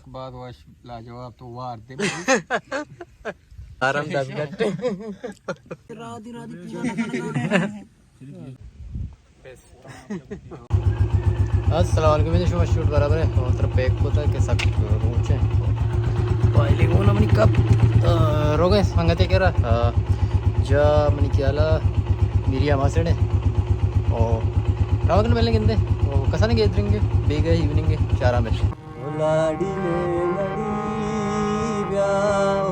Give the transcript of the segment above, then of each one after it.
बात वाश लाजवाब तो वार दे आराम 10 घंटे अस्सलाम वालेकुम मैं शुभ शूट बराबर है और तरफ बैक होता है के सब ऊंचे पहले वो ना मनी कब रोगे संगते करा जा मनी कियाला मिरिया मासेडे ओ रावगन मेले गिंदे ओ कसाने गेदरिंगे बेगा इवनिंग 4 में लाड़ी ले लड़ी ब्याह ओ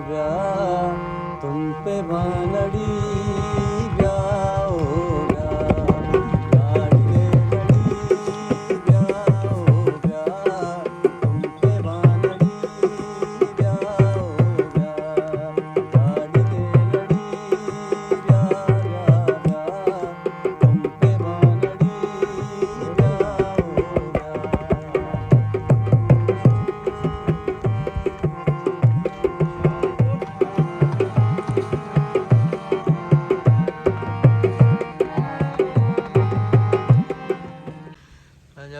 ब्याह तुम पे भानड़ी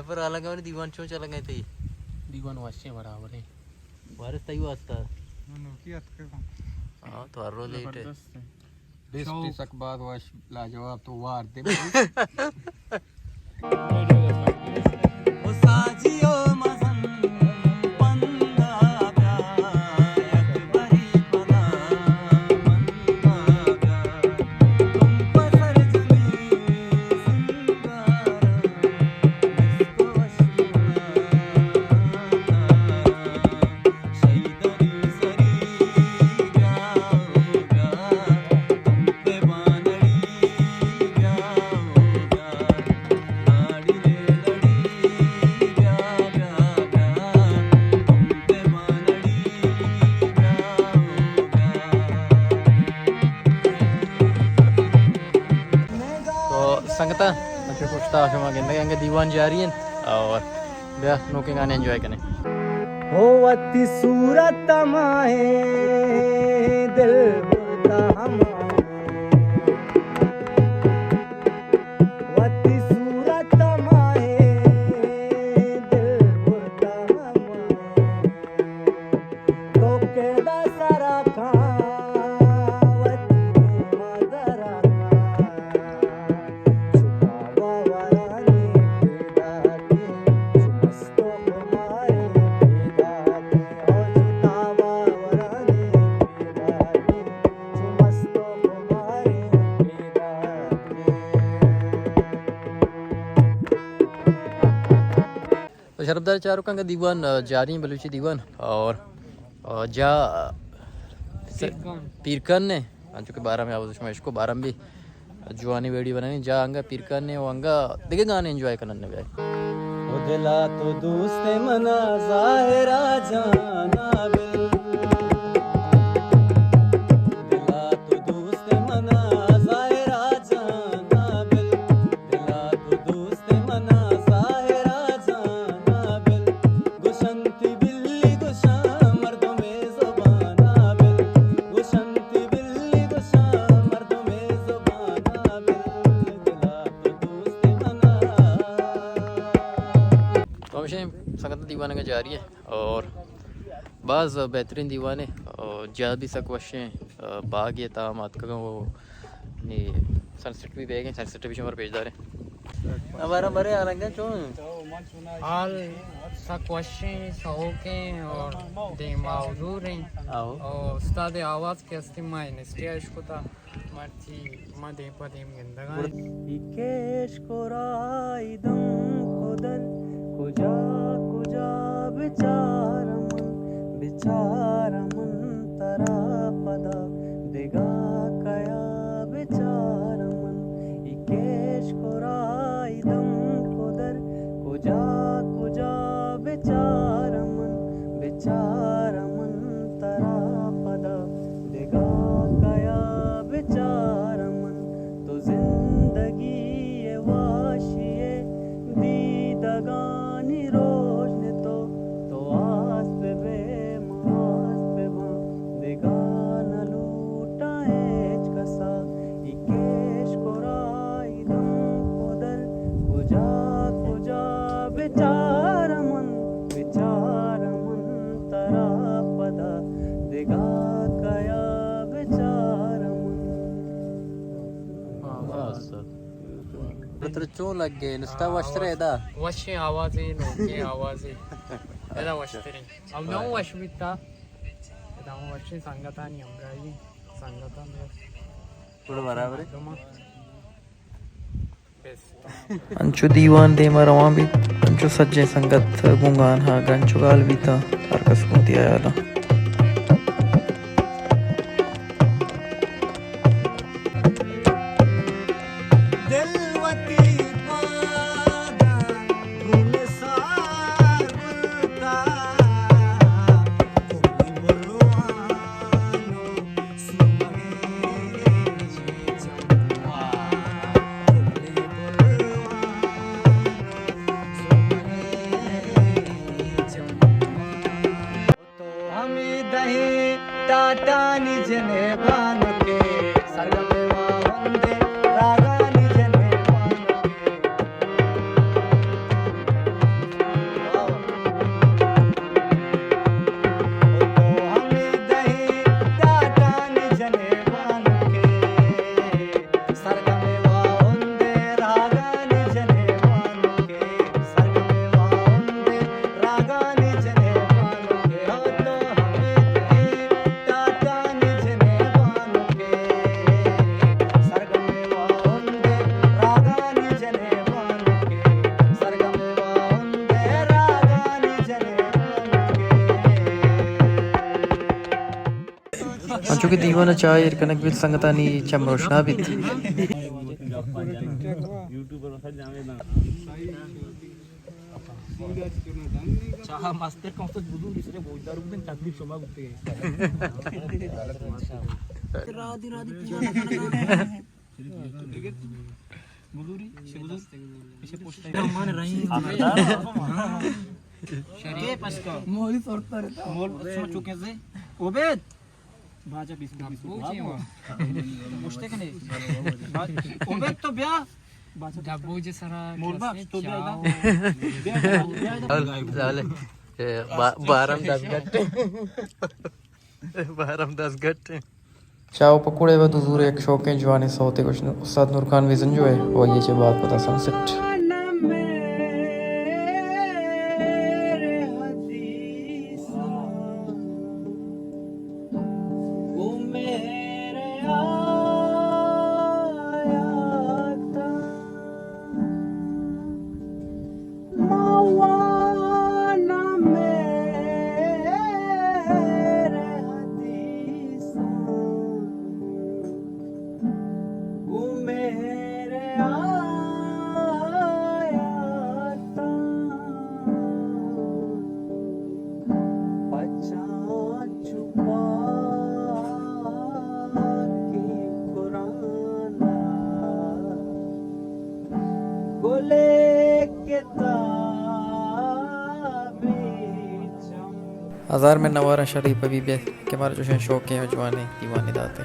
पर अलग और दीवान चो चला गए थे दीवान वाशे बराबर है वारस तई वास्ता हां तो हर रोज लेट है बेस्ट तक बात वाश लाजवाब तो वार दे ओ साजियो मजन पंदा अकबरी बना मंदा तुम पसर जमी संगता अच्छे पूछता आशमा के दीवान जा रही है और ब्याह नोके गाने एंजॉय करने हो अति सूरत माए दिल बुरता हमारे अति सूरत माए दिल बुरता हमारे तो के दसरा खा शरबदार चारों का दीवान जारी है बलूची दीवान और जा पीरकन ने चूँकि 12 में आवाज इसको 12 भी जुआनी वीडियो बनानी जा अंगा पीरकन ने वो अंगा देखे गाने एंजॉय करने गए ओ दिला तो दोस्त मना ज़ाहिरा जाना बिल संगत दीवाने का जारी है और बाज़ बेहतरीन दीवाने और जा भी सक वशे बाग ये ताम आत का वो सनसेट भी बेग है सनसेट भी हमारे पेजदार है हमारा मरे आलंगा चो हाल सक वशे सौके और दे मौजूद हैं और उस्ताद आवाज के इस्तेमाल ने स्टेज को था मर्ची मदे पदेम गंदगा इकेश कोराई दम खुदल कुजा कुजा बिचारा मन तरा पदा देगा कया बिचारा मन इकेश कोराई दम खुदर कुजा कुजा बिचारा मन तरा पदा देगा कया बिचारा मन तो जिंदगी ये वाशिए दीदगानी रोशनी तो आस पे बे मास पे बा देगान लूटाएच कसा इकेश कोराई दम खुदर कुजा कुजा बेचा तेरे चो लग गए नुस्ता वस्त्र है दा वशी आवाज़ी नोके आवाज़ी एदा वस्त्री अब नो वश बिता एदा वशी संगता नहीं हमराई संगता में थोड़ा बराबर है अंचु दीवान दे मरवा भी अंचु सज्जे संगत गुंगान हा गंचु गाल भी था हर कसमो दिया याला टाटा निजने बान के सरगमे वंदे रागा निजने बान के हमें दही टाटा निजने बान के सरगमे वंदे रागा निजने बान के सरगमे वंदे रागा निजने बान के हो तो हमें टाटा निजने बान के सरगमे वंदे रागा निजने बान के सरगमे वंदे रागा निजने बान के अंचु के दीवाना चाय कनक बिल संगतानी चमरोशना भी चाहा मास्टर कौन बुदू इसरे बोलदार दिन तकलीफ शोभा गुप्ते राधी राधी बुदूरी बुदूर इसे पोस्टर मान रही के पास का मोली सरता रहता मोल सुन चुके से ओबेद बाजा 20 पोस्टर कने ओबेद तो ब्याह डब्बू जे सारा मोल बा तो ब्याह बारम 10 घंटे 10 घंटे चाव पकौड़े व दूर एक शौक के जवानी सौते कुछ उस्ताद नूर खान विजन जो है वो ये जो बात पता सनसेट हज़ार में नवारा शरीफ अभी भी के हमारे जो शौक हैं जवानी दीवानी दाते